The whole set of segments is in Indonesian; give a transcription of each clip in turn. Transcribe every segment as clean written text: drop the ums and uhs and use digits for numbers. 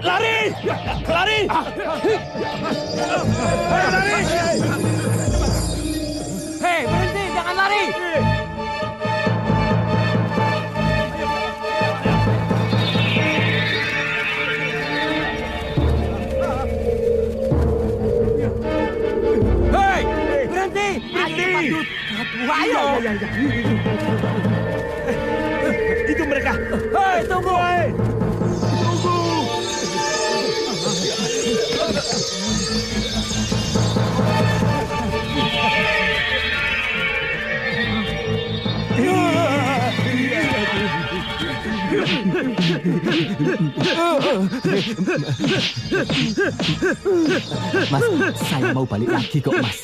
Lari! Lari! Lari! Hei, berhenti! Jangan lari! Hei! Berhenti! Berhenti! Ayo! Itu mereka! Hei, tunggu! Mas, saya mau balik lagi kok, Mas.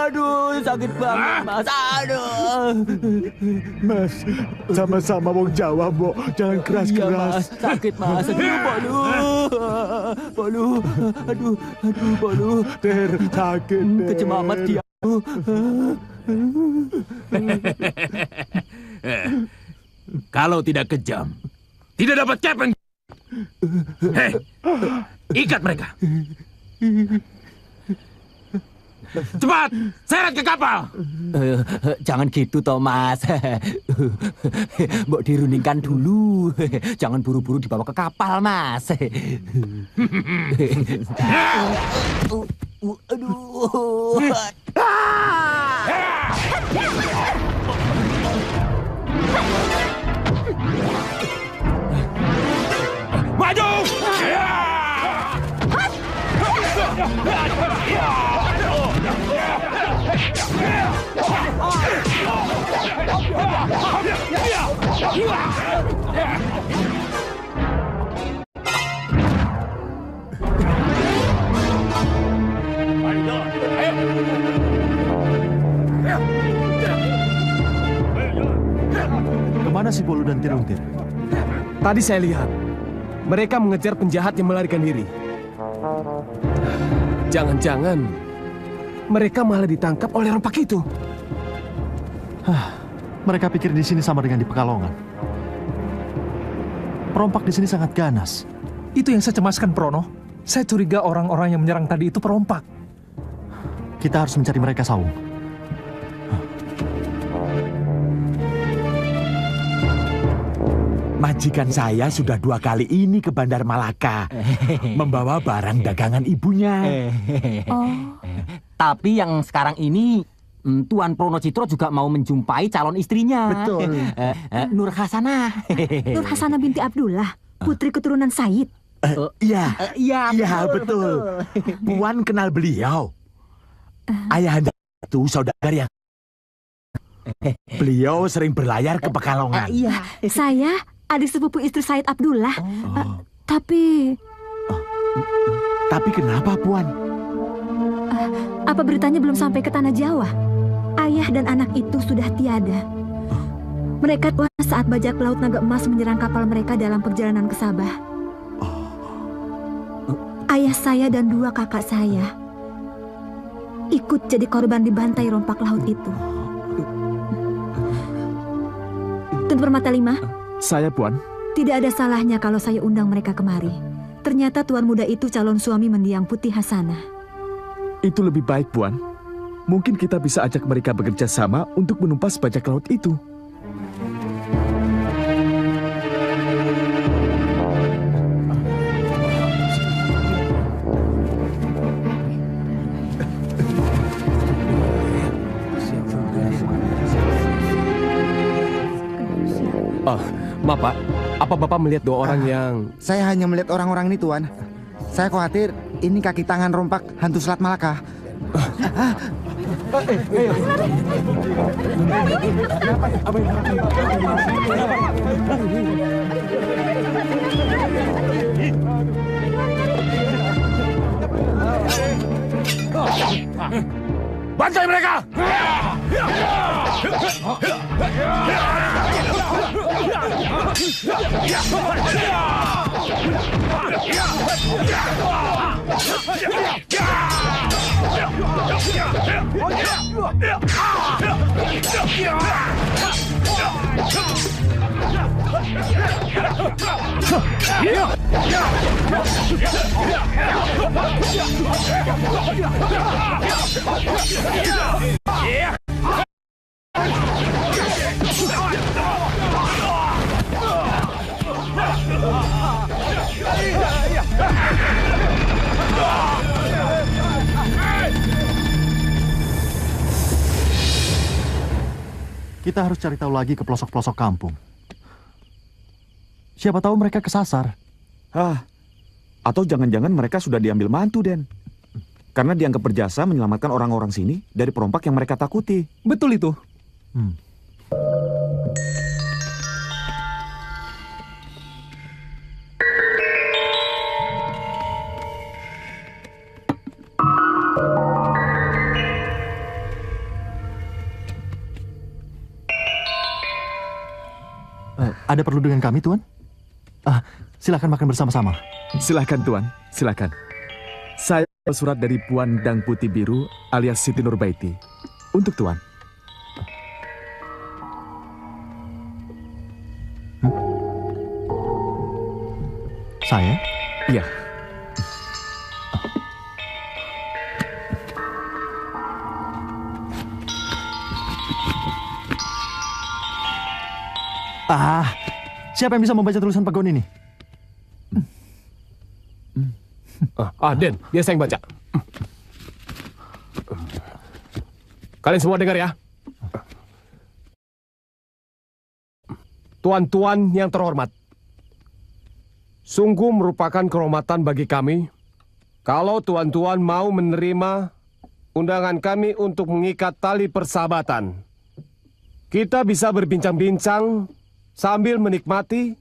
Aduh, sakit banget, Mas. Aduh. Mas, sama-sama wong Jawa, Mbok. Jangan keras-keras. Mas, sakit, Mas. Aduh, Bolu. Bolu. Aduh, Bolu. Ter, sakit, Ter. Kecemamat dia. Kalau tidak kejam, tidak dapat kepeng. Hei, ikat mereka. Cepat, seret ke kapal. Jangan gitu, Thomas. Mbok dirundingkan dulu. Jangan buru-buru dibawa ke kapal, Mas. Aduh. Maju! Kemana si Bolu dan Tiruntir? Tadi saya lihat, mereka mengejar penjahat yang melarikan diri. Jangan-jangan mereka malah ditangkap oleh rompak itu. Mereka pikir di sini sama dengan di Pekalongan. Perompak di sini sangat ganas. Itu yang saya cemaskan, Prono. Saya curiga orang-orang yang menyerang tadi itu perompak. Kita harus mencari mereka, Saung. Majikan saya sudah 2 kali ini ke Bandar Malaka membawa barang dagangan ibunya. Oh. Tapi yang sekarang ini Tuan Prono Citro juga mau menjumpai calon istrinya. Betul. Nur Hasanah. Nur Hasanah binti Abdullah, putri keturunan Said. Iya, iya betul. Puan kenal beliau. Ayahanda itu saudagar yang beliau sering berlayar ke Pekalongan. Iya. Saya adik sepupu istri Said Abdullah. Tapi Tapi kenapa Puan? apa beritanya belum sampai ke tanah Jawa? Ayah dan anak itu sudah tiada. Mereka tua saat bajak laut naga emas menyerang kapal mereka dalam perjalanan ke Sabah. Ayah saya dan 2 kakak saya ikut jadi korban dibantai rompak laut itu. Tuan Permata V, Saya, Puan. tidak ada salahnya kalau saya undang mereka kemari. Ternyata tuan muda itu calon suami mendiang Putih Hasanah. Itu lebih baik, Puan. Mungkin kita bisa ajak mereka bekerja sama untuk menumpas bajak laut itu. Maaf, Pak. Apa Bapak melihat 2 orang yang... Saya hanya melihat orang-orang ini, Tuan. Saya khawatir ini kaki tangan rompak hantu Selat Malaka. Bantai mereka! Kita harus cari tahu lagi ke pelosok-pelosok kampung. Siapa tahu mereka kesasar. Atau jangan-jangan mereka sudah diambil mantu, Den. Karena dianggap berjasa menyelamatkan orang-orang sini dari perompak yang mereka takuti. Betul itu. Ada perlu dengan kami, Tuan? Silakan makan bersama-sama. Silakan, Tuan. Silakan. Saya surat dari Puan Dang Putih Biru alias Siti Nurbaiti. Untuk Tuan. Saya? Iya. Siapa yang bisa membaca tulisan pegon ini? Den, biasa yang baca. Kalian semua dengar ya. Tuan-tuan yang terhormat, sungguh merupakan kehormatan bagi kami kalau tuan-tuan mau menerima undangan kami untuk mengikat tali persahabatan. Kita bisa berbincang-bincang sambil menikmati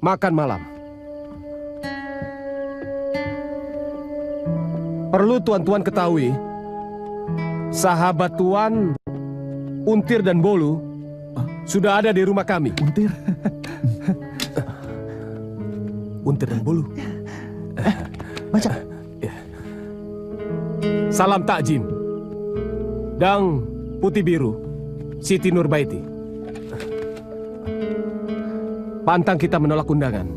makan malam. Perlu tuan-tuan ketahui, sahabat tuan, Untir dan Bolu, sudah ada di rumah kami. Untir? Untir dan Bolu. Baca. Salam takjim. Dang Putih Biru, Siti Nurbaiti. Pantang kita menolak undangan.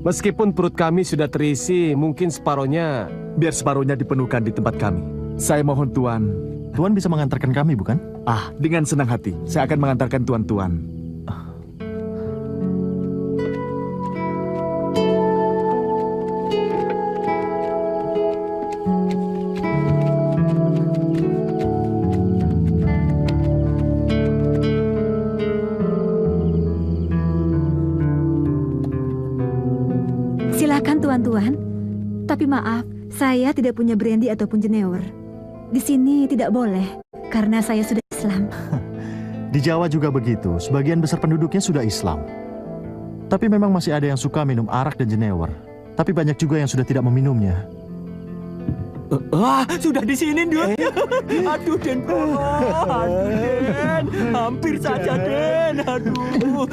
Meskipun perut kami sudah terisi, mungkin separohnya... Biar separohnya dipenuhkan di tempat kami. Saya mohon Tuan. Tuan bisa mengantarkan kami, bukan? Dengan senang hati. Saya akan mengantarkan tuan-tuan. tuan-tuan. Tapi maaf, saya tidak punya brandy ataupun jenewer. Di sini tidak boleh, karena saya sudah Islam. Di Jawa juga begitu, sebagian besar penduduknya sudah Islam. Tapi memang masih ada yang suka minum arak dan jenewer. Tapi banyak juga yang sudah tidak meminumnya. Wah, sudah di sini, Den. Aduh, Den. Aduh, Den. Hampir saja, Den. Aduh.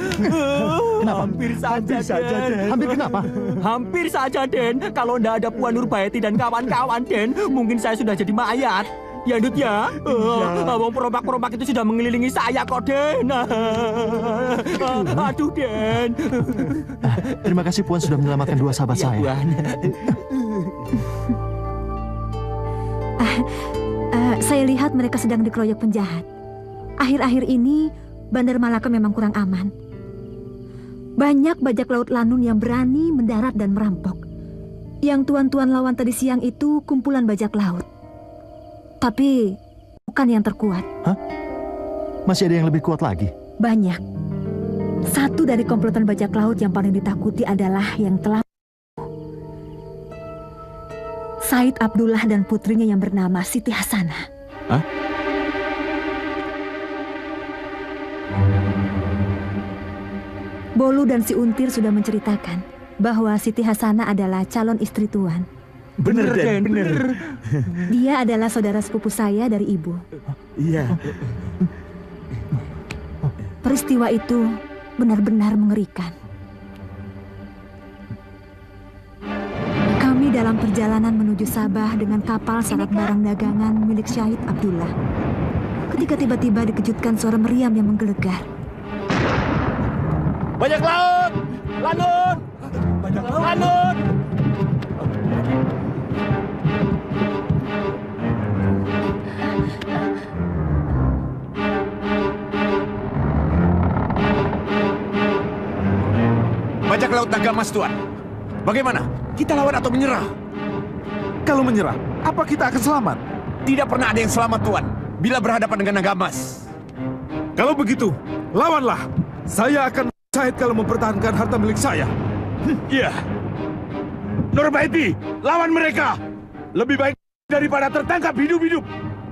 Kenapa? Hampir saja, Den. Hampir kenapa? Hampir saja, Den. Kalau ndak ada Puan Nurbaiti dan kawan-kawan, Den, mungkin saya sudah jadi mayat. Ya, Dut ya. Abang perompak-perompak itu sudah mengelilingi saya kok, Den. Aduh, Den. Terima kasih Puan sudah menyelamatkan dua sahabat Ya, saya. Puan. Saya lihat mereka sedang dikeroyok penjahat. Akhir-akhir ini, Bandar Malaka memang kurang aman. Banyak bajak laut Lanun yang berani mendarat dan merampok. Yang tuan-tuan lawan tadi siang itu kumpulan bajak laut. Tapi bukan yang terkuat. Hah? Masih ada yang lebih kuat lagi? Banyak. Satu dari komplotan bajak laut yang paling ditakuti adalah yang telah Said Abdullah dan putrinya yang bernama Siti Hasanah. Hah? Bolu dan si Untir sudah menceritakan bahwa Siti Hasanah adalah calon istri tuan. Bener, Den, bener. Dia adalah saudara sepupu saya dari ibu. Iya. Peristiwa itu benar-benar mengerikan. Kami dalam perjalanan menuju Sabah dengan kapal syarat barang dagangan milik Syahid Abdullah. Ketika tiba-tiba dikejutkan suara meriam yang menggelegar. Bajak laut! Lanun! Bajak laut! Lanun! Bajak laut naga emas, Tuan. Bagaimana? Kita lawan atau menyerah? Kalau menyerah, apa kita akan selamat? Tidak pernah ada yang selamat, Tuan, bila berhadapan dengan naga emas. Kalau begitu, lawanlah. Saya akan syahid kalau mempertahankan harta milik saya. Iya. Nurbaiti, lawan mereka. Lebih baik daripada tertangkap hidup-hidup.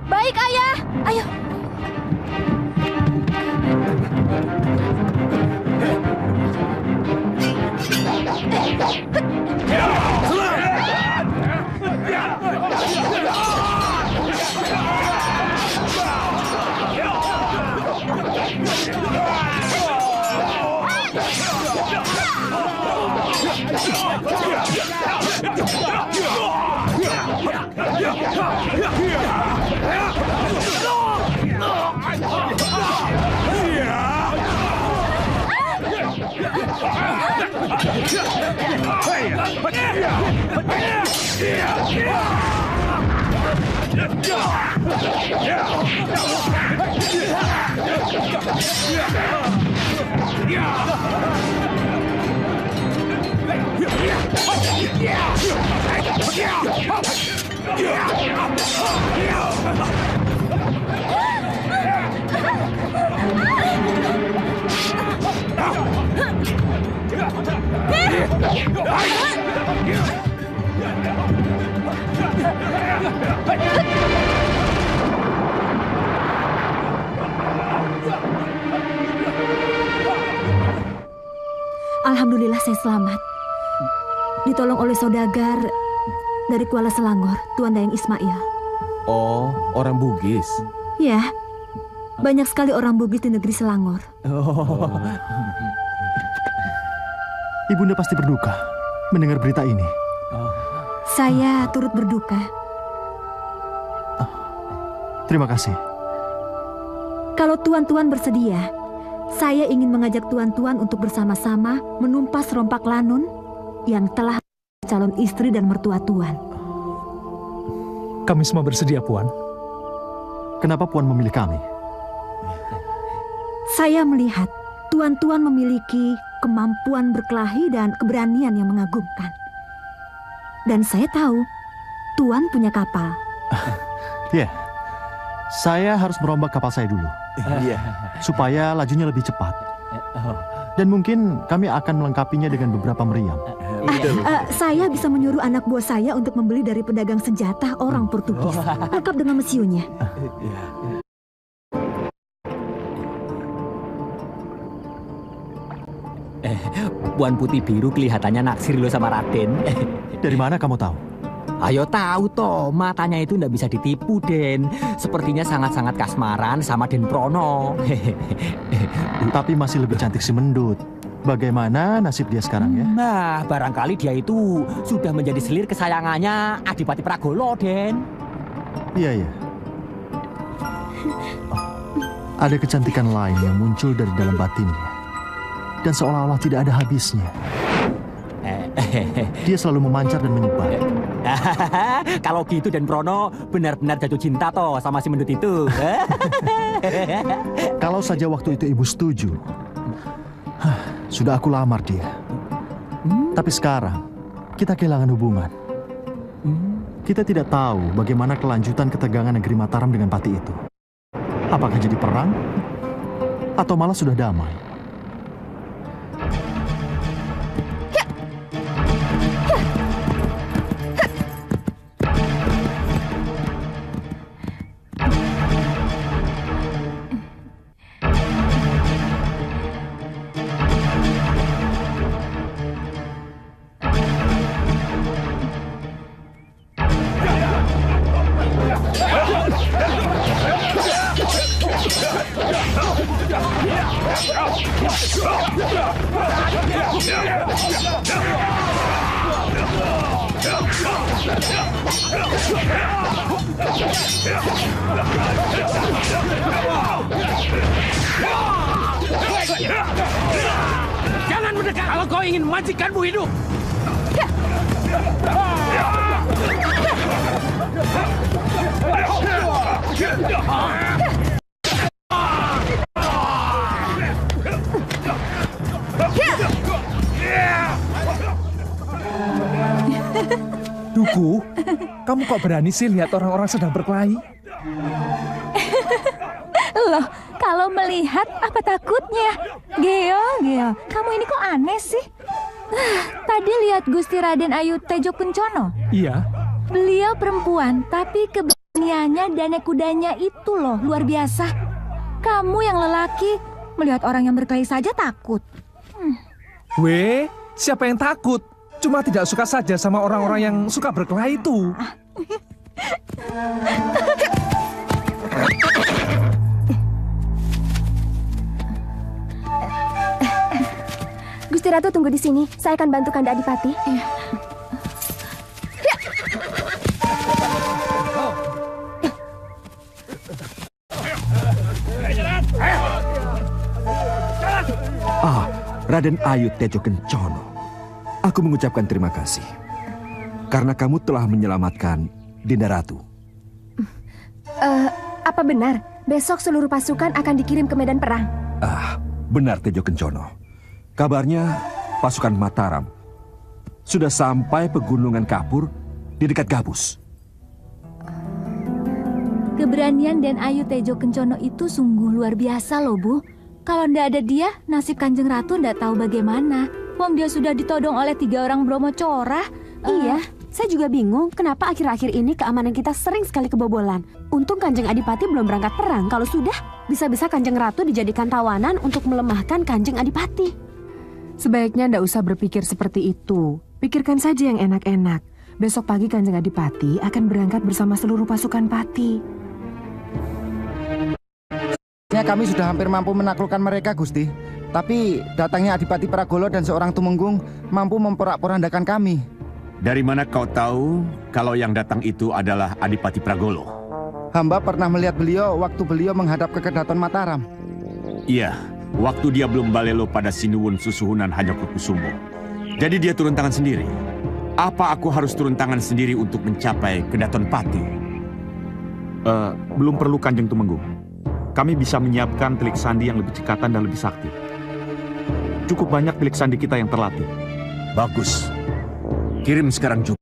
Baik, Ayah. Ayo. Alhamdulillah saya selamat. Ditolong oleh saudagar dari Kuala Selangor, Tuan Dayang Ismail. Oh, orang Bugis. Ya, banyak sekali orang Bugis di negeri Selangor. Ibunda pasti berduka mendengar berita ini. Saya turut berduka. Terima kasih. Kalau tuan-tuan bersedia, saya ingin mengajak tuan-tuan untuk bersama-sama menumpas rompak Lanun yang telah calon istri dan mertua tuan. Kami semua bersedia, Puan. Kenapa Puan memilih kami? Saya melihat tuan-tuan memiliki kemampuan berkelahi dan keberanian yang mengagumkan. Dan saya tahu, tuan punya kapal. Ya, saya harus merombak kapal saya dulu. Iya. Supaya lajunya lebih cepat. Dan mungkin kami akan melengkapinya dengan beberapa meriam. Saya bisa menyuruh anak buah saya untuk membeli dari pedagang senjata orang Portugis, lengkap dengan mesiunya. Puan Putih Biru kelihatannya naksir lo sama Raden. Dari mana kamu tahu? Ayo tahu toh, matanya itu ndak bisa ditipu, Den. Sepertinya sangat-sangat kasmaran sama Den Prono. Tapi masih lebih cantik si Mendut. Bagaimana nasib dia sekarang ya? Nah, barangkali dia itu sudah menjadi selir kesayangannya Adipati Pragolo, Den. Iya, iya. Ada kecantikan lain yang muncul dari dalam batinnya. Dan seolah-olah tidak ada habisnya. Dia selalu memancar dan menyebar. Kalau gitu Den Prono benar-benar jatuh cinta toh sama si Mendut itu. Kalau saja waktu itu ibu setuju, sudah aku lamar dia. Tapi sekarang kita kehilangan hubungan. Kita tidak tahu bagaimana kelanjutan ketegangan negeri Mataram dengan Pati itu. Apakah jadi perang? Atau malah sudah damai? Jangan mendekat kalau kau ingin majikanmu hidup. Duku, kamu kok berani sih lihat orang-orang sedang berkelahi? Loh, kalau melihat apa takutnya? Geo, kamu ini kok aneh sih? Tadi lihat Gusti Raden Ayu Tejo Kencono. Iya. Beliau perempuan, tapi keberaniannya dan naik kudanya itu loh luar biasa. Kamu yang lelaki melihat orang yang berkelahi saja takut. Weh, siapa yang takut? Cuma tidak suka saja sama orang-orang yang suka berkelahi itu. Gusti Ratu tunggu di sini. Saya akan bantu Kanda Adipati. Raden Ayu Tejo Kencono. Aku mengucapkan terima kasih. Karena kamu telah menyelamatkan Dinda Ratu. Apa benar besok seluruh pasukan akan dikirim ke medan perang? Benar Tejo Kencono. Kabarnya pasukan Mataram sudah sampai pegunungan Kapur di dekat Gabus. Keberanian Den Ayu Tejo Kencono itu sungguh luar biasa loh, Bu. Kalau ndak ada dia, nasib Kanjeng Ratu ndak tahu bagaimana. Wong dia sudah ditodong oleh 3 orang Bromo Corah. Iya, saya juga bingung kenapa akhir-akhir ini keamanan kita sering sekali kebobolan. Untung Kanjeng Adipati belum berangkat perang. Kalau sudah, bisa-bisa Kanjeng Ratu dijadikan tawanan untuk melemahkan Kanjeng Adipati. Sebaiknya ndak usah berpikir seperti itu. Pikirkan saja yang enak-enak. Besok pagi Kanjeng Adipati akan berangkat bersama seluruh pasukan Pati. Kami sudah hampir mampu menaklukkan mereka, Gusti. Tapi datangnya Adipati Pragolo dan seorang tumenggung mampu memporak-porandakan kami. Dari mana kau tahu kalau yang datang itu adalah Adipati Pragolo? Hamba pernah melihat beliau waktu beliau menghadap ke Kedaton Mataram. Iya, waktu dia belum balelo pada Sinuwun Susuhunan Hanyokusumo. Jadi dia turun tangan sendiri. Apa aku harus turun tangan sendiri untuk mencapai Kedaton Pati? Belum perlu Kanjeng Tumenggung. Kami bisa menyiapkan telik sandi yang lebih cekatan dan lebih sakti. Cukup banyak telik sandi kita yang terlatih. Bagus. Kirim sekarang juga.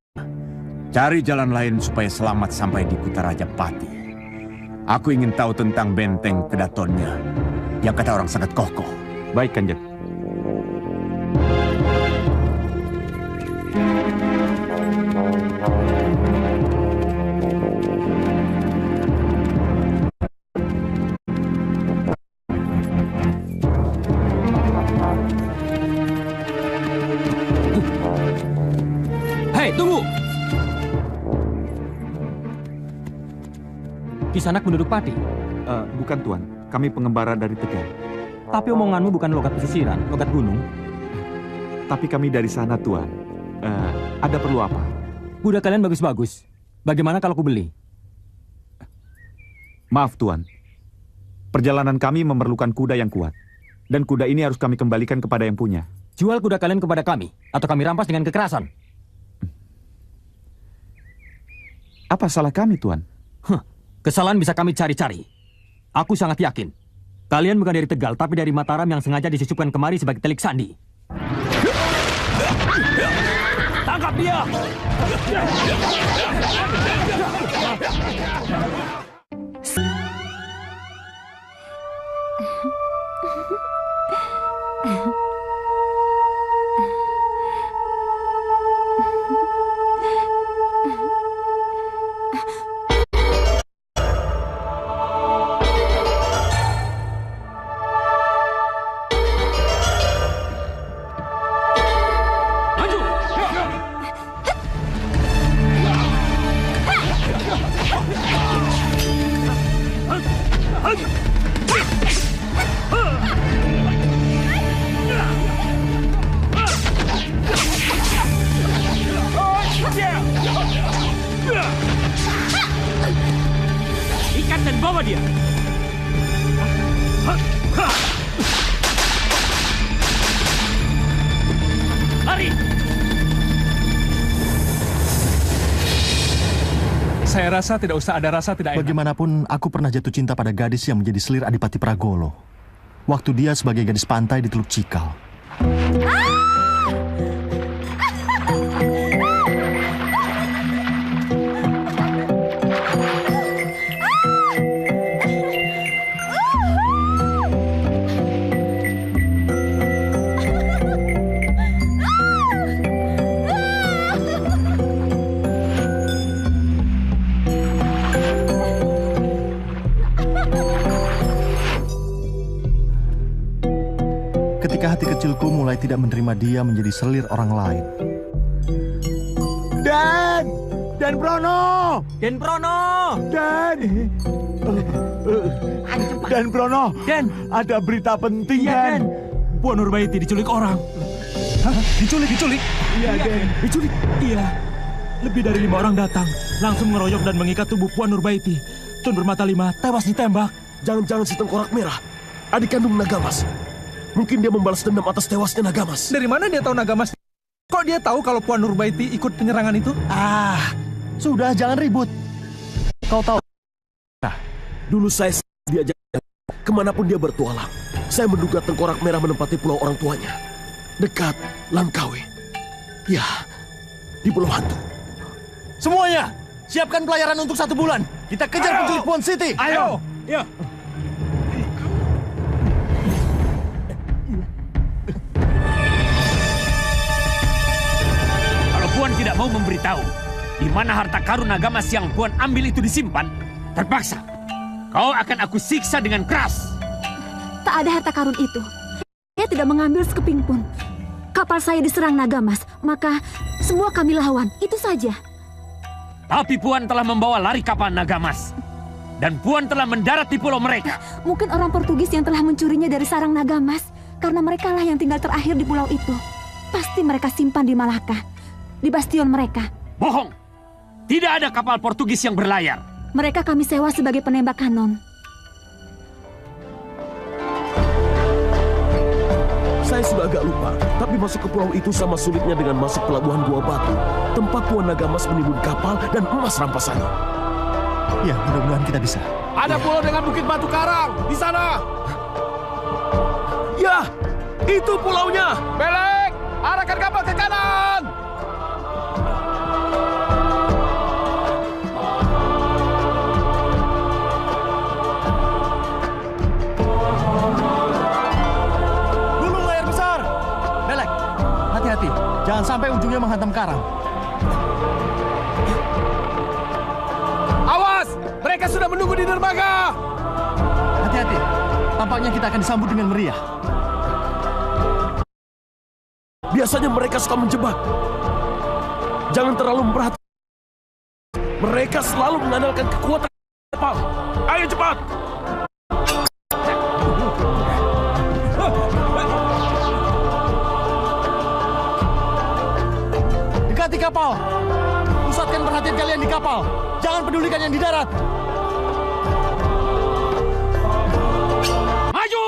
Cari jalan lain supaya selamat sampai di Kutaraja Pati. Aku ingin tahu tentang benteng Kedatonnya yang kata orang sangat kokoh. Baik, Kanjeng. tunggu! Kisanak penduduk Pati? Bukan, Tuan. Kami pengembara dari Tegal. Tapi omonganmu bukan logat pesisiran, logat gunung. Tapi kami dari sana, Tuan. Ada perlu apa? Kuda kalian bagus-bagus. Bagaimana kalau ku beli? Maaf, Tuan. Perjalanan kami memerlukan kuda yang kuat. Dan kuda ini harus kami kembalikan kepada yang punya. Jual kuda kalian kepada kami, atau kami rampas dengan kekerasan. Apa salah kami, Tuan? Kesalahan bisa kami cari-cari. Aku sangat yakin. Kalian bukan dari Tegal, tapi dari Mataram yang sengaja disusupkan kemari sebagai telik sandi. Tangkap dia! Ikat dan bawa dia. Lari. Saya rasa tidak usah ada rasa tidak enak. Bagaimanapun, aku pernah jatuh cinta pada gadis yang menjadi selir Adipati Pragolo. Waktu dia sebagai gadis pantai di Teluk Cikal. Ketika hati kecilku mulai tidak menerima dia menjadi selir orang lain. Dan Brono! Den Brono! Dan Brono! Den! Ada berita penting, Dan! Puan Nurbaiti diculik orang. Hah? Diculik? Iya, Den. Diculik? Iya. Lebih dari 5 orang datang, langsung mengeroyok dan mengikat tubuh Puan Nurbaiti. Tun Bermata 5 tewas ditembak. Jangan-jangan si tengkorak merah, adik kandung Nagamas. Mungkin dia membalas dendam atas tewasnya Nagamas. Dari mana dia tahu Nagamas? Kok dia tahu kalau Puan Nurbaiti ikut penyerangan itu? Sudah, jangan ribut. Kau tahu. Nah, dulu saya diajak kemanapun dia bertualang. Saya menduga tengkorak merah menempati pulau orang tuanya. Dekat Langkawi. Ya, di Pulau Hantu. Semuanya, siapkan pelayaran untuk 1 bulan. Kita kejar penculik Puan Siti. Ayo! Ya. Kalau Puan tidak mau memberitahu di mana harta karun Nagamas yang Puan ambil itu disimpan, terpaksa kau akan aku siksa dengan keras. Tak ada harta karun itu. Saya tidak mengambil sekeping pun. Kapal saya diserang Nagamas, maka semua kami lawan. Itu saja. Tapi Puan telah membawa lari kapal Nagamas. Dan Puan telah mendarat di pulau mereka. Mungkin orang Portugis yang telah mencurinya dari sarang Nagamas. Karena mereka lah yang tinggal terakhir di pulau itu. Pasti mereka simpan di Malaka. Di bastion mereka. Bohong. Tidak ada kapal Portugis yang berlayar. Mereka kami sewa sebagai penembak kanon. Saya sudah agak lupa, tapi masuk ke pulau itu sama sulitnya dengan masuk pelabuhan Gua Batu, tempat Puan Nagamas menimbun kapal dan emas rampasannya. Ya, mudah-mudahan kita bisa. Ada pulau dengan Bukit Batu Karang di sana. Ya, itu pulaunya. Belek, arahkan kapal ke kanan. Gulung layar besar. Belek, hati-hati. Jangan sampai ujungnya menghantam karang. Awas, mereka sudah menunggu di dermaga. Hati-hati. Tampaknya kita akan disambut dengan meriah. Biasanya mereka suka menjebak. Jangan terlalu memperhatikan. Mereka selalu mengandalkan kekuatan kapal. Ayo cepat! Dekati kapal. Pusatkan perhatian kalian di kapal. Jangan pedulikan yang di darat. Maju!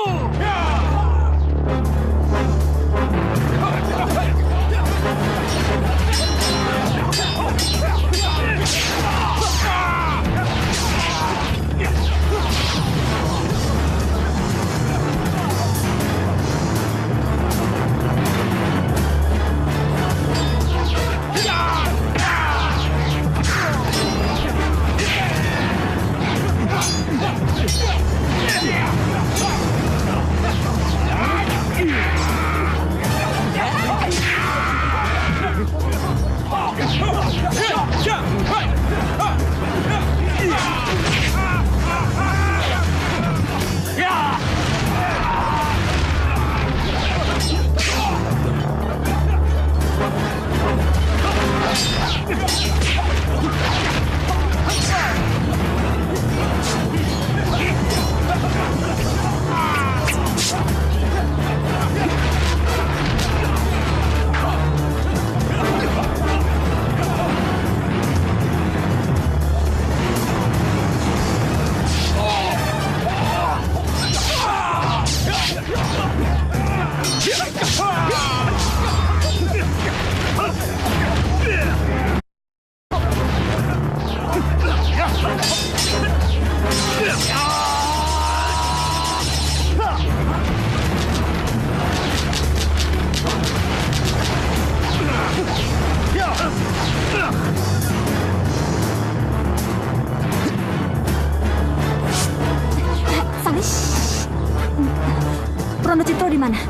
Pronocitro di mana?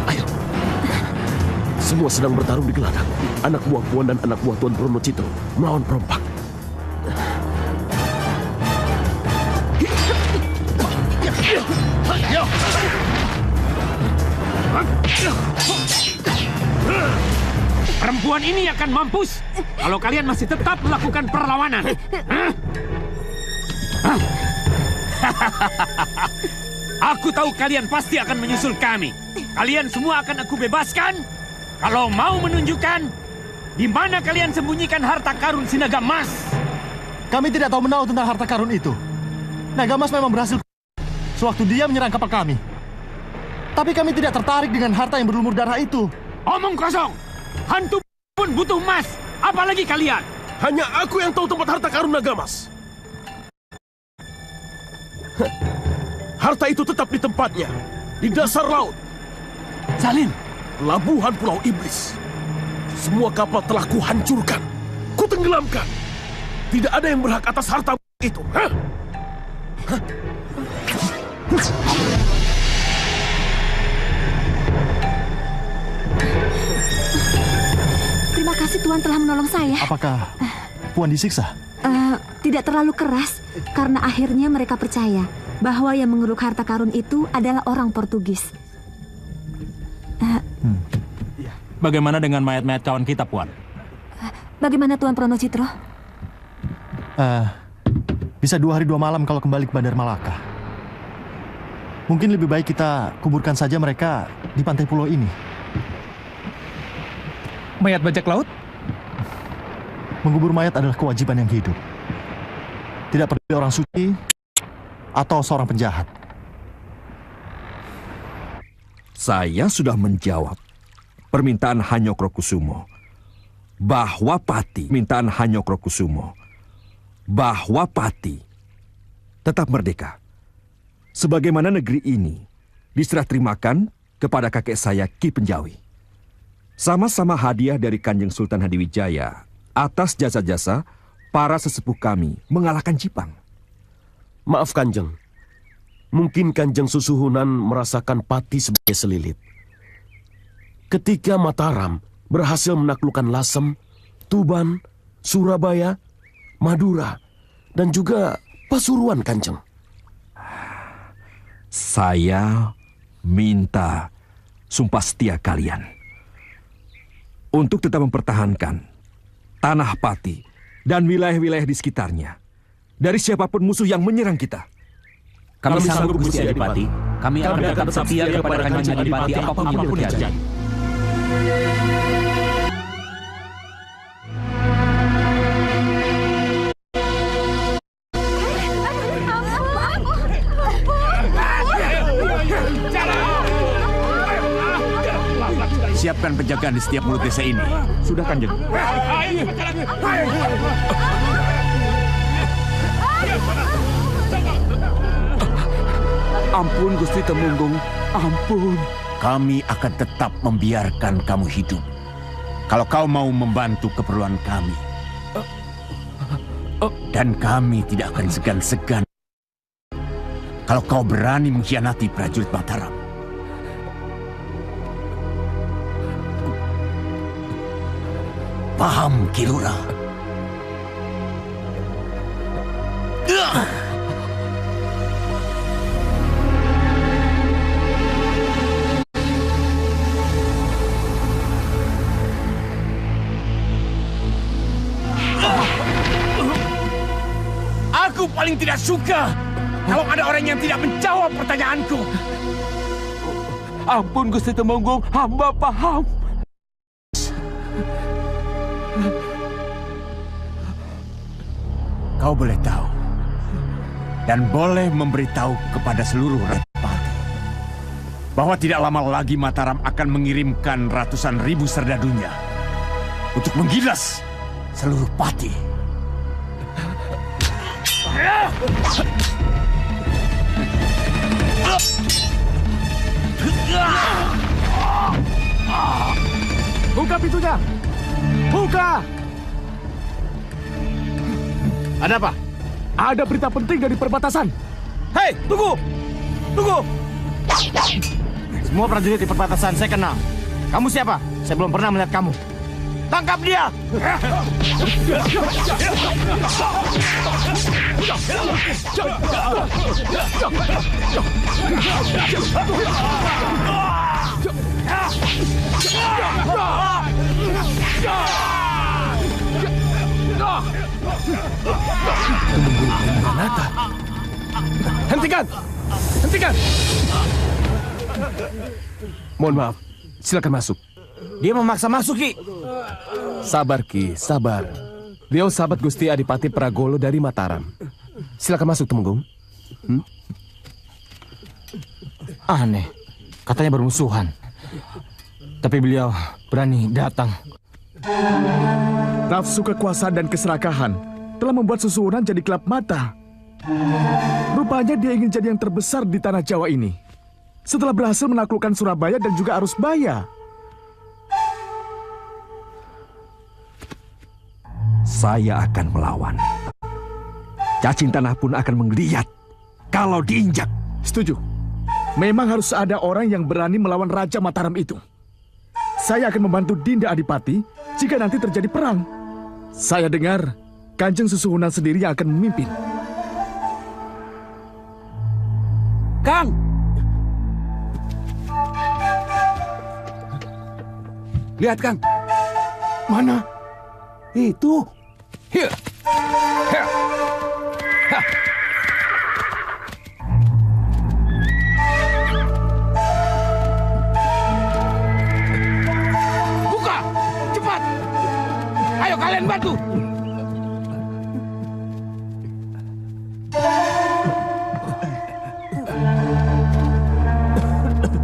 Ayo. Semua sedang bertarung di geladang. Anak buah Puan dan anak buah Tuan Pronocitro melawan perompak. Perempuan ini akan mampus kalau kalian masih tetap melakukan perlawanan. Aku tahu kalian pasti akan menyusul kami. Kalian semua akan aku bebaskan kalau mau menunjukkan di mana kalian sembunyikan harta karun si naga emas. Kami tidak tahu menahu tentang harta karun itu. Naga emas memang berhasil sewaktu dia menyerang kapal kami. Tapi kami tidak tertarik dengan harta yang berlumur darah itu. Omong kosong. Hantu pun butuh emas. Apalagi kalian. Hanya aku yang tahu tempat harta karun naga emas. Harta itu tetap di tempatnya, di dasar laut. Salim, pelabuhan Pulau Iblis. Semua kapal telah kuhancurkan, kutenggelamkan. Tidak ada yang berhak atas harta itu. Terima kasih Tuan telah menolong saya. Apakah Puan disiksa? Tidak terlalu keras, karena akhirnya mereka percaya bahwa yang mengeruk harta karun itu adalah orang Portugis. Bagaimana dengan mayat-mayat kawan kita, Puan? Bagaimana Tuan Pronocitro? Bisa 2 hari 2 malam kalau kembali ke Bandar Malaka. Mungkin lebih baik kita kuburkan saja mereka di pantai pulau ini. Mayat bajak laut? Mengubur mayat adalah kewajiban yang hidup. Tidak peduli orang suci atau seorang penjahat. Saya sudah menjawab permintaan Hanyokrokusumo bahwa Pati tetap merdeka. Sebagaimana negeri ini diserah terimakan kepada kakek saya Ki Penjawi. Sama-sama hadiah dari Kanjeng Sultan Hadiwijaya atas jasa-jasa para sesepuh kami mengalahkan Jipang. Maaf Kanjeng, mungkin Kanjeng Susuhunan merasakan Pati sebagai selilit. Ketika Mataram berhasil menaklukkan Lasem, Tuban, Surabaya, Madura, dan juga Pasuruan, Kanjeng. Saya minta sumpah setia kalian untuk tetap mempertahankan tanah Pati, dan wilayah-wilayah di sekitarnya dari siapapun musuh yang menyerang kita. Kami sanggup, Gusti Adipati. Kami akan tetap setia kepada Kanjeng Adipati apapun yang terjadi. Siapkan penjagaan di setiap mulut desa ini. Sudah, Kanjeng. Ampun, Gusti Temunggung. Ampun. Kami akan tetap membiarkan kamu hidup. Kalau kau mau membantu keperluan kami. Dan kami tidak akan segan-segan kalau kau berani mengkhianati prajurit Mataram. Paham, Ki Lurah? Aku paling tidak suka kalau ada orang yang tidak menjawab pertanyaanku. Ampun, Gusti Temunggung. Hamba paham. Kau boleh tahu dan boleh memberitahu kepada seluruh rakyat Pati bahwa tidak lama lagi Mataram akan mengirimkan ratusan ribu serdadunya untuk menggilas seluruh Pati. Buka pintunya! Buka! Ada apa? Ada berita penting dari perbatasan. Hei, tunggu! Tunggu! Semua prajurit di perbatasan saya kenal. Kamu siapa? Saya belum pernah melihat kamu. Tangkap dia! Hentikan! Hentikan! Mohon maaf, silakan masuk. Dia memaksa masuk, Ki. Sabar, Ki, sabar. Beliau sahabat Gusti Adipati Pragolo dari Mataram. Silakan masuk, Temenggung. Aneh, katanya bermusuhan. Tapi beliau berani datang. Nafsu kekuasaan dan keserakahan telah membuat Susuhunan jadi gelap mata. Rupanya dia ingin jadi yang terbesar di tanah Jawa ini. Setelah berhasil menaklukkan Surabaya dan juga Arusbaya. Saya akan melawan. Cacing tanah pun akan menggeliat kalau diinjak. Setuju. Memang harus ada orang yang berani melawan Raja Mataram itu. Saya akan membantu Dinda Adipati jika nanti terjadi perang. Saya dengar Kanjeng Susuhunan sendiri yang akan memimpin. Kang! Lihat, Kang. Mana? Itu. Here. Here. Ha. Buka! Cepat! Ayo kalian bantu!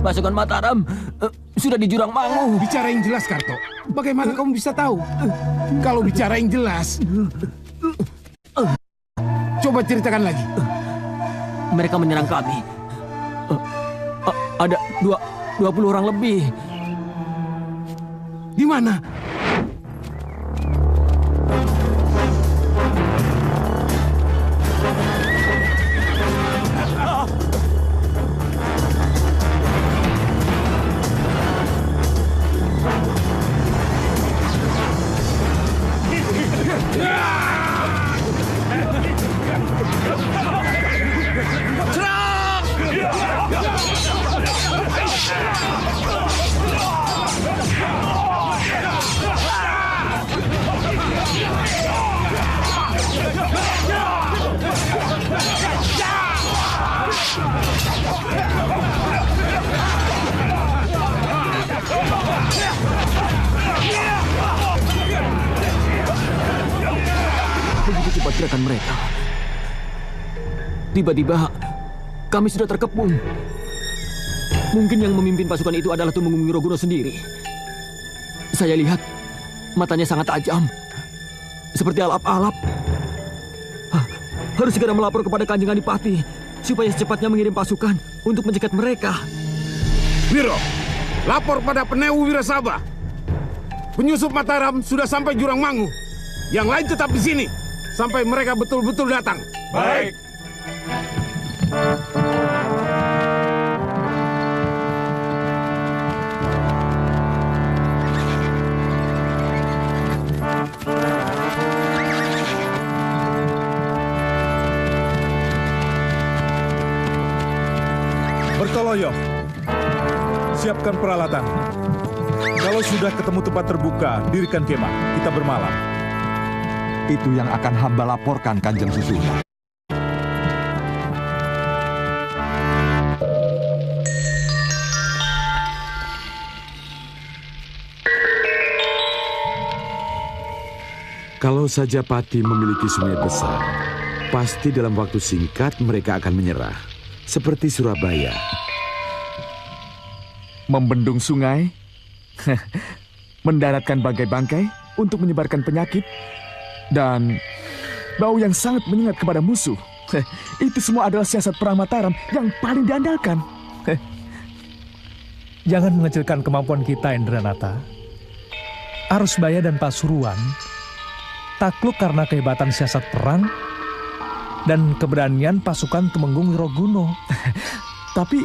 Pasukan Mataram sudah di Jurang Mangu. Bicara yang jelas, Karto. Bagaimana kamu bisa tahu? Kalau bicara yang jelas, coba ceritakan lagi. Mereka menyerang kami. Ada 20 orang lebih. Di mana? mengerjakan mereka. Tiba-tiba kami sudah terkepung. Mungkin yang memimpin pasukan itu adalah Tumenggung Wiroguno sendiri. Saya lihat matanya sangat tajam, seperti alap-alap. Harus segera melapor kepada Kanjeng Adipati supaya secepatnya mengirim pasukan untuk mencegat mereka. Wiro, lapor pada Penewu Wirasaba. Penyusup Mataram sudah sampai Jurang Mangu. Yang lain tetap di sini sampai mereka betul-betul datang. Baik. Bertoloyo, siapkan peralatan. Kalau sudah ketemu tempat terbuka, dirikan kemah. Kita bermalam. Itu yang akan hamba laporkan, Kanjeng Susuhunan. Kalau saja Pati memiliki sungai besar, pasti dalam waktu singkat mereka akan menyerah. Seperti Surabaya. Membendung sungai, mendaratkan bangkai-bangkai untuk menyebarkan penyakit, dan bau yang sangat menyengat kepada musuh. Itu semua adalah siasat perang Mataram yang paling diandalkan. Jangan mengecilkan kemampuan kita, Indranata. Arusbaya dan Pasuruan takluk karena kehebatan siasat perang dan keberanian pasukan Tumenggung Wiroguno. Tapi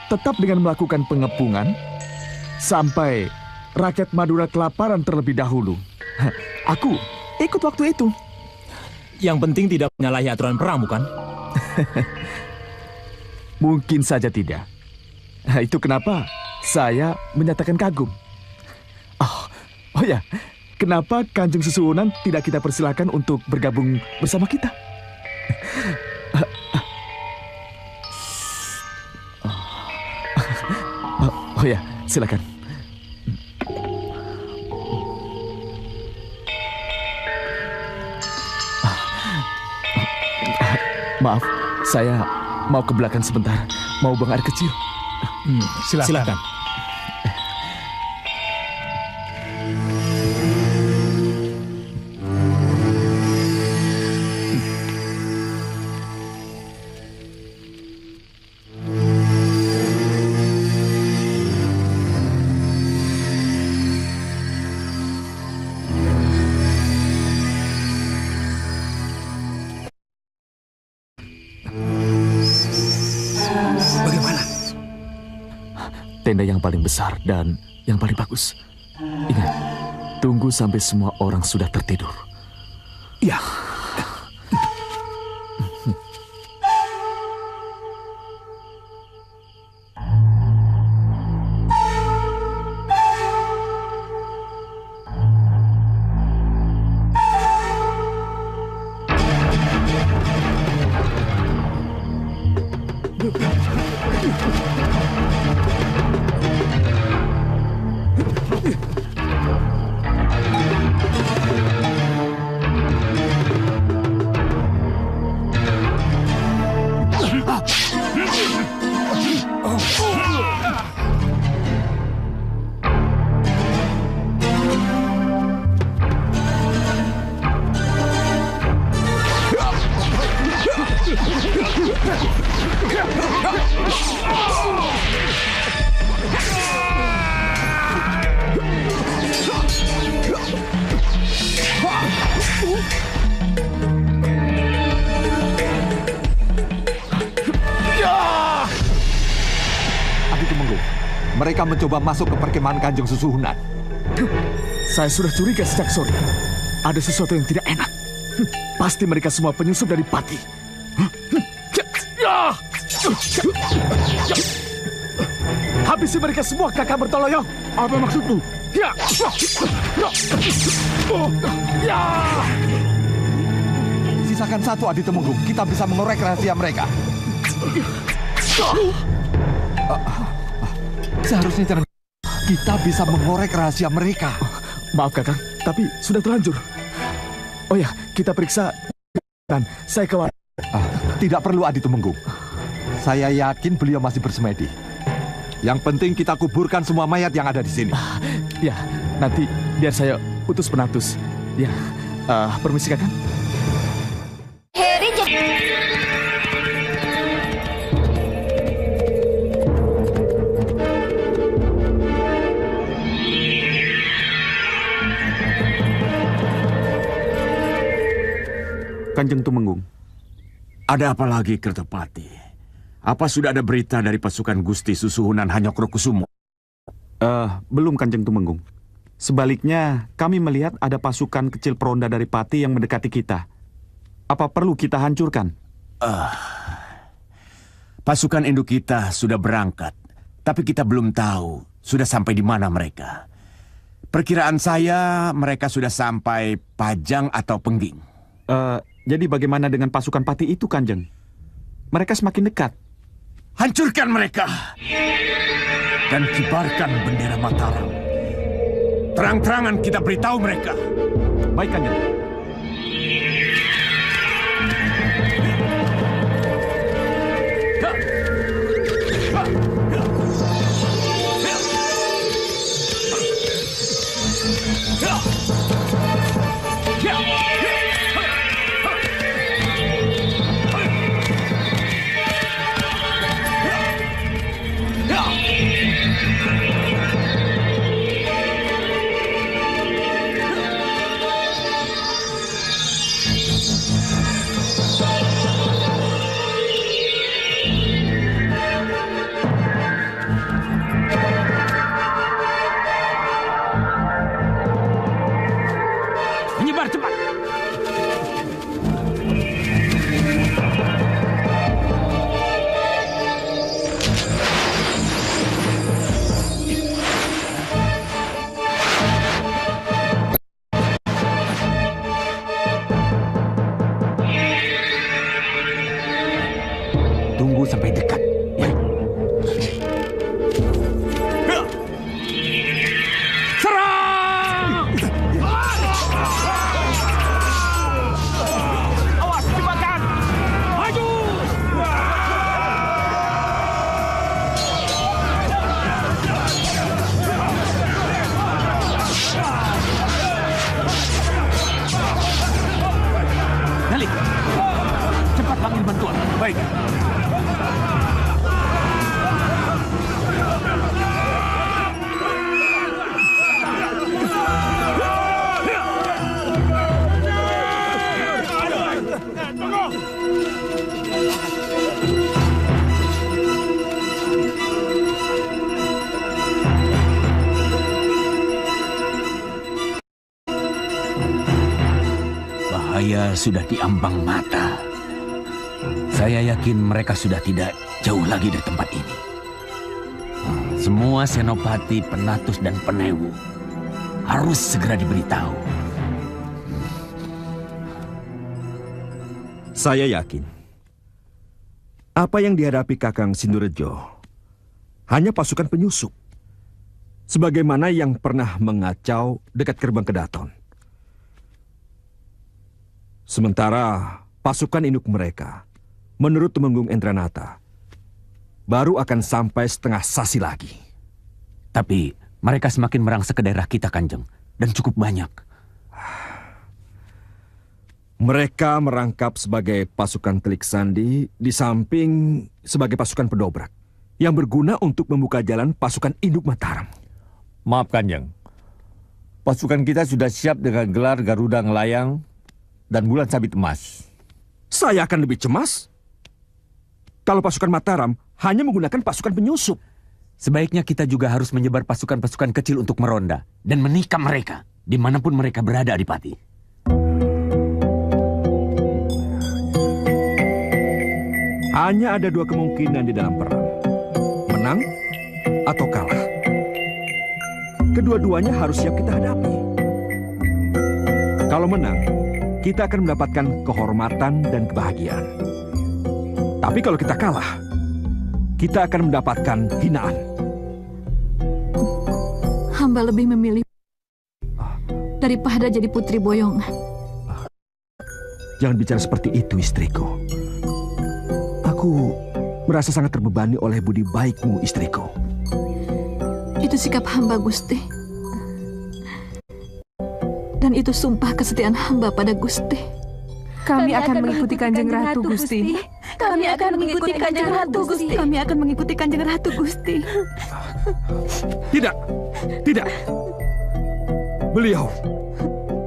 tetap dengan melakukan pengepungan sampai rakyat Madura kelaparan terlebih dahulu. Aku ikut waktu itu. Yang penting tidak menyalahi aturan perang, bukan? Mungkin saja tidak. Itu kenapa saya menyatakan kagum. Oh ya, kenapa Kanjeng Susuhunan tidak kita persilakan untuk bergabung bersama kita? Oh ya, silakan. Maaf, saya mau ke belakang sebentar. Mau buang air kecil. Silakan. Tenda yang paling besar dan yang paling bagus. Ingat, tunggu sampai semua orang sudah tertidur. Ya. Mereka mencoba masuk ke perkemahan Kanjeng Susuhunan. Saya sudah curiga sejak sore. Ada sesuatu yang tidak enak. Pasti mereka semua penyusup dari Pati. Habisi mereka semua, Kakak Bertoloyo. Apa maksudmu? Sisakan satu Adi Temenggung. Kita bisa mengorek rahasia mereka. Seharusnya jangan. Kita bisa mengorek rahasia mereka. Maaf Kakang, tapi sudah terlanjur. Oh ya, kita periksa Saya khawatir. Tidak perlu Adi Tumenggung. Saya yakin beliau masih bersemedi. Yang penting kita kuburkan semua mayat yang ada di sini. Ya, nanti biar saya utus penatus. Ya, permisi Kakang. Kanjeng Tumenggung. Ada apa lagi, Kertapati? Apa sudah ada berita dari pasukan Gusti Susuhunan Hanyokrokusumo? Belum, Kanjeng Tumenggung. Sebaliknya, kami melihat ada pasukan kecil peronda dari Pati yang mendekati kita. Apa perlu kita hancurkan? Pasukan induk kita sudah berangkat, tapi kita belum tahu sudah sampai di mana mereka. Perkiraan saya mereka sudah sampai Pajang atau Pengging. Jadi bagaimana dengan pasukan Pati itu, Kanjeng? Mereka semakin dekat. Hancurkan mereka dan kibarkan bendera Mataram. Terang-terangan kita beritahu mereka. Baik, Kanjeng. Menyebar cepat. Tunggu sampai dekat. Ya. Serang! Awas, cepat! Maju! Nalik, cepat panggil bantuan. Baik. Bahaya sudah diambang mata. Saya yakin mereka sudah tidak jauh lagi dari tempat ini. Semua senopati, penatus, dan penewu harus segera diberitahu. Saya yakin apa yang dihadapi Kakang Sindurejo hanya pasukan penyusup, sebagaimana yang pernah mengacau dekat gerbang Kedaton. Sementara pasukan induk mereka, menurut Tumenggung Endranata, baru akan sampai setengah sasi lagi. Tapi mereka semakin merangsek ke daerah kita, Kanjeng, dan cukup banyak. Mereka merangkap sebagai pasukan telik sandi di samping sebagai pasukan pendobrak yang berguna untuk membuka jalan pasukan induk Mataram. Maaf, Kanjeng. Pasukan kita sudah siap dengan gelar Garuda Ngelayang dan bulan sabit emas. Saya akan lebih cemas kalau pasukan Mataram hanya menggunakan pasukan penyusup. Sebaiknya kita juga harus menyebar pasukan-pasukan kecil untuk meronda dan menikam mereka dimanapun mereka berada, Adipati. Hanya ada dua kemungkinan di dalam perang. Menang atau kalah. Kedua-duanya harus siap kita hadapi. Kalau menang, kita akan mendapatkan kehormatan dan kebahagiaan. Tapi kalau kita kalah, kita akan mendapatkan hinaan. Hamba lebih memilih daripada jadi putri boyongan. Jangan bicara seperti itu, istriku. Aku merasa sangat terbebani oleh budi baikmu, istriku. Itu sikap hamba, Gusti. Dan itu sumpah kesetiaan hamba pada Gusti. Kami akan mengikuti Kanjeng Ratu, Gusti. Kami akan mengikuti Kanjeng Ratu, Gusti. Kami akan mengikuti Kanjeng Ratu, Gusti. Tidak, tidak. Beliau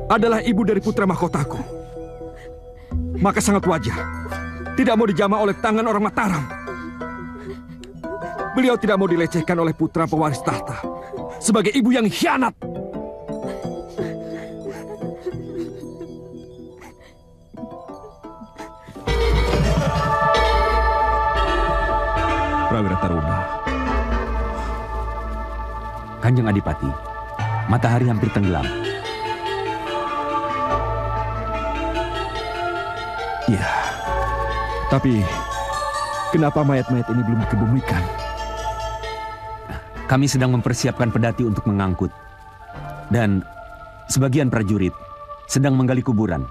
adalah ibu dari putra mahkotaku. Maka sangat wajar tidak mau dijamah oleh tangan orang Mataram. Beliau tidak mau dilecehkan oleh putra pewaris tahta sebagai ibu yang khianat. Prawira Taruna. Kanjeng Adipati, matahari hampir tenggelam. Ya, tapi kenapa mayat-mayat ini belum dikebumikan? Kami sedang mempersiapkan pedati untuk mengangkut. Dan sebagian prajurit sedang menggali kuburan.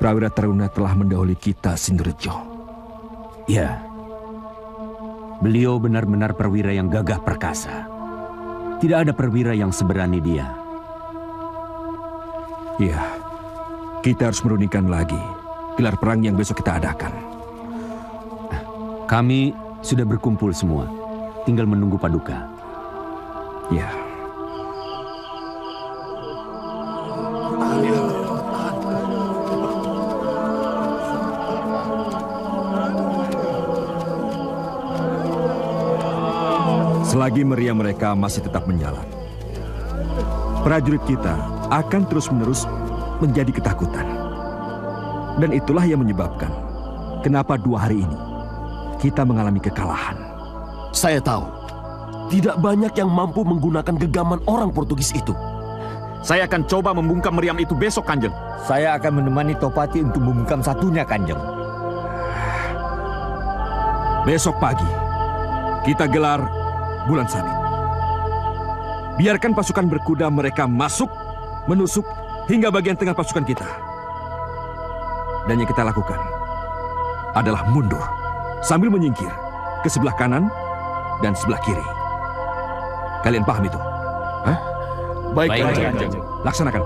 Prawira Taruna telah mendahului kita, Sindurjo. Ya, beliau benar-benar perwira yang gagah perkasa. Tidak ada perwira yang seberani dia. Ya, kita harus merundingkan lagi gelar perang yang besok kita adakan. Kami sudah berkumpul semua, tinggal menunggu paduka. Ya. Selagi meriam mereka masih tetap menyala, prajurit kita akan terus-menerus menjadi ketakutan. Dan itulah yang menyebabkan kenapa 2 hari ini kita mengalami kekalahan. Saya tahu, tidak banyak yang mampu menggunakan gegaman orang Portugis itu. Saya akan coba membungkam meriam itu besok, Kanjeng. Saya akan menemani Topati untuk membungkam satunya, Kanjeng. Besok pagi, kita gelar Bulan Sabit. Biarkan pasukan berkuda mereka masuk, menusuk, hingga bagian tengah pasukan kita. Dan yang kita lakukan adalah mundur, sambil menyingkir ke sebelah kanan dan sebelah kiri. Kalian paham itu? Hah? Baik, Kanjeng. Laksanakan.